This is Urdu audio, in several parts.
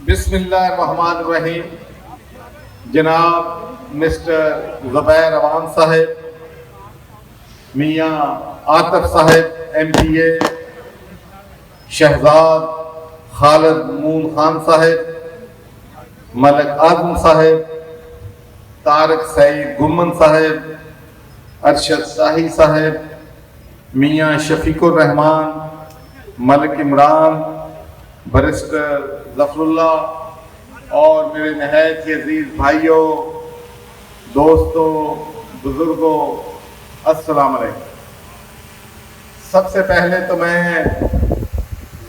بسم اللہ الرحمن الرحیم. جناب مسٹر زبیر عوان صاحب، میاں عاطف صاحب MPA، شہزاد خالد مون خان صاحب، ملک اعظم صاحب، طارق سعید گمن صاحب، ارشد شاہی صاحب، میاں شفیق الرحمان، ملک عمران، برسٹر ظفر اللہ، اور میرے نہایت ہی عزیز بھائیوں، دوستوں، بزرگوں، السلام علیکم. سب سے پہلے تو میں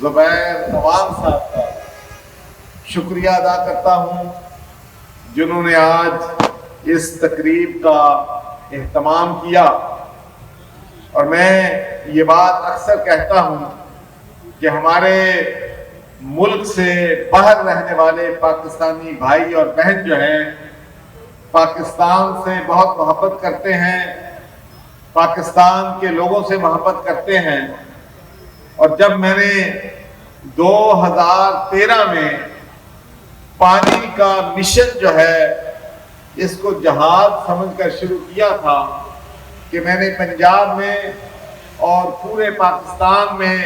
زبیر عوان صاحب کا شکریہ ادا کرتا ہوں جنہوں نے آج اس تقریب کا اہتمام کیا. اور میں یہ بات اکثر کہتا ہوں کہ ہمارے ملک سے باہر رہنے والے پاکستانی بھائی اور بہن جو ہیں پاکستان سے بہت محبت کرتے ہیں، پاکستان کے لوگوں سے محبت کرتے ہیں. اور جب میں نے 2013 میں پانی کا مشن جو ہے اس کو جہاد سمجھ کر شروع کیا تھا کہ میں نے پنجاب میں اور پورے پاکستان میں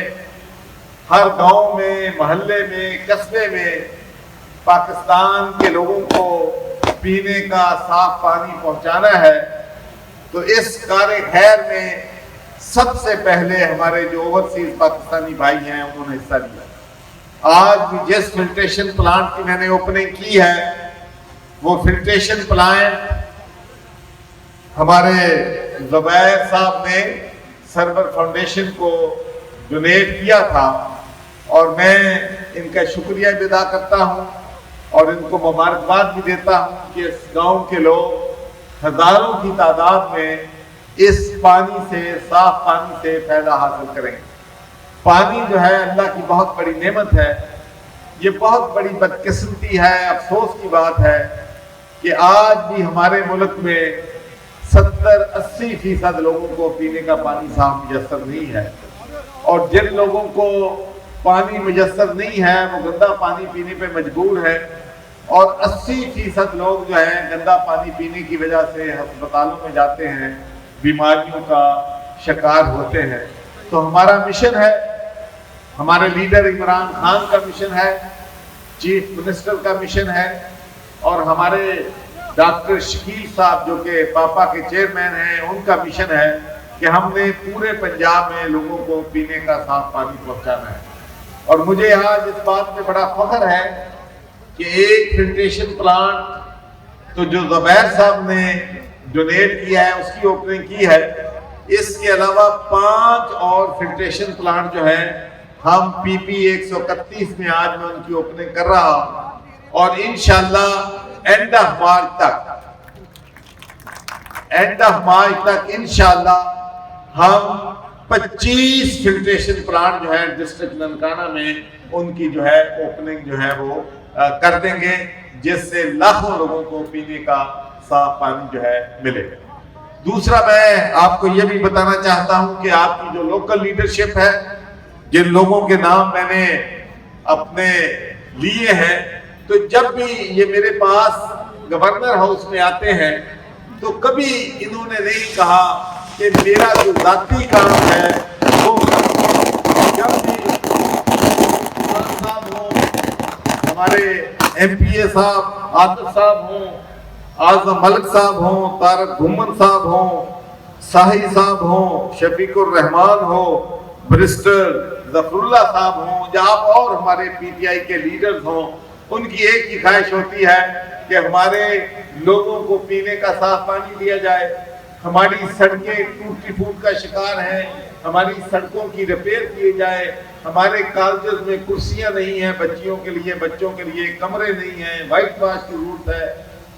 ہر گاؤں میں، محلے میں، قصبے میں پاکستان کے لوگوں کو پینے کا صاف پانی پہنچانا ہے، تو اس کار خیر میں سب سے پہلے ہمارے جو اوورسیز پاکستانی بھائی ہیں انہوں نے حصہ لیا. آج بھی جس فلٹریشن پلانٹ کی میں نے اوپننگ کی ہے وہ فلٹریشن پلانٹ ہمارے زبیر صاحب نے سرور فاؤنڈیشن کو ڈونیٹ کیا تھا، اور میں ان کا شکریہ بھی ادا کرتا ہوں اور ان کو مبارکباد بھی دیتا ہوں کہ اس گاؤں کے لوگ ہزاروں کی تعداد میں اس پانی سے، صاف پانی سے فائدہ حاصل کریں. پانی جو ہے اللہ کی بہت بڑی نعمت ہے. یہ بہت بڑی بدقسمتی ہے، افسوس کی بات ہے کہ آج بھی ہمارے ملک میں 70-80% لوگوں کو پینے کا پانی صاف میسر نہیں ہے، اور جن لوگوں کو پانی میسر نہیں ہے وہ گندا پانی پینے پہ مجبور ہے، اور 80% لوگ جو ہیں گندا پانی پینے کی وجہ سے ہسپتالوں میں جاتے ہیں، بیماریوں کا شکار ہوتے ہیں. تو ہمارا مشن ہے، ہمارے لیڈر عمران خان کا مشن ہے، چیف منسٹر کا مشن ہے، اور ہمارے ڈاکٹر شکیل صاحب جو کہ پاپا کے چیئرمین ہیں ان کا مشن ہے کہ ہم نے پورے پنجاب میں لوگوں کو پینے کا صاف پانی پہنچانا ہے. اور مجھے آج اس بات میں بڑا فخر ہے کہ ایک فلٹریشن پلانٹ تو جو زبیر صاحب نے ڈونیٹ کیا ہے اس کی اوپننگ کی ہے، اس کے علاوہ 5 اور فلٹریشن پلانٹ جو ہیں ہم PP 131 میں آج میں ان کی اوپننگ کر رہا ہوں، اور انشاءاللہ اینڈ آف مارچ تک انشاءاللہ ہم 25 فلٹریشن پلانٹ جو ہے ڈسٹرکٹ ننکانہ میں ان کی جو ہے اوپننگ جو ہے وہ کر دیں گے، جس سے لاکھوں لوگوں کو پینے کا صاف پانی جو ہے ملے. دوسرا میں آپ کو یہ بھی بتانا چاہتا ہوں کہ آپ کی جو لوکل لیڈرشپ ہے، جن لوگوں کے نام میں نے اپنے لیے ہیں، تو جب بھی یہ میرے پاس گورنر ہاؤس میں آتے ہیں تو کبھی انہوں نے نہیں کہا کہ میرا جو ذاتی کام ہے وہ جب بھی صاحب ہوں، ہمارے MPA صاحب عاطف صاحب ہوں، اعظم ملک صاحب ہوں، طارق گمن صاحب ہوں، شاہی صاحب ہوں، شفیق الرحمان ہو، برسٹر ظفر اللہ صاحب ہوں، یا اور ہمارے PTI کے لیڈرز ہوں، ان کی ایک ہی خواہش ہوتی ہے کہ ہمارے لوگوں کو پینے کا صاف پانی دیا جائے. ہماری سڑکیں ٹوٹی پھوٹ کا شکار ہیں، ہماری سڑکوں کی ریپیئر کیے جائے، ہمارے کالجز میں کرسیاں نہیں ہیں بچوں کے لیے کمرے نہیں ہیں، وائٹ واش کی ضرورت ہے.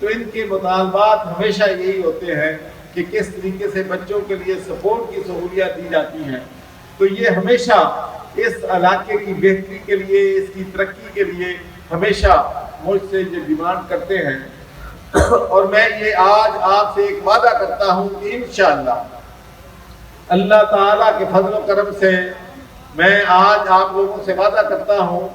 تو ان کے مطالبات ہمیشہ یہی ہوتے ہیں کہ کس طریقے سے بچوں کے لیے سپورٹ کی سہولیات دی جاتی ہیں. تو یہ ہمیشہ اس علاقے کی بہتری کے لیے، اس کی ترقی کے لیے ہمیشہ مجھ سے یہ ڈیمانڈ کرتے ہیں. اور میں یہ آج آپ سے ایک وعدہ کرتا ہوں کہ انشاءاللہ اللہ تعالیٰ کے فضل و کرم سے میں آج آپ لوگوں سے وعدہ کرتا ہوں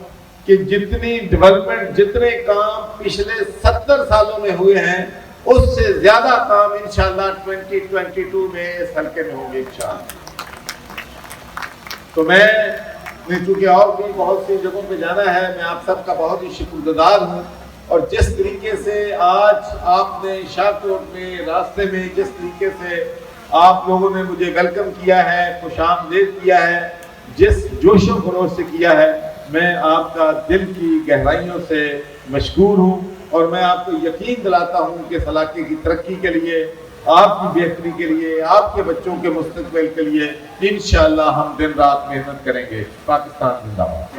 کہ جتنی ڈیولپمنٹ، جتنے کام پچھلے 70 سالوں میں ہوئے ہیں اس سے زیادہ کام انشاءاللہ 2022 میں اس حلقے میں ہوں گے انشاءاللہ۔ تو میں چونکہ اور بھی بہت سی جگہوں پہ جانا ہے، میں آپ سب کا بہت ہی شکر گزار ہوں، اور جس طریقے سے آج آپ نے شاہکوٹ میں راستے میں جس طریقے سے آپ لوگوں نے مجھے ویلکم کیا ہے، خوش آمدید کیا ہے، جس جوش و خروش سے کیا ہے، میں آپ کا دل کی گہرائیوں سے مشکور ہوں، اور میں آپ کو یقین دلاتا ہوں کہ اس علاقے کی ترقی کے لیے، آپ کی بہتری کے لیے، آپ کے بچوں کے مستقبل کے لیے انشاءاللہ ہم دن رات محنت کریں گے۔ پاکستان زندہ باد۔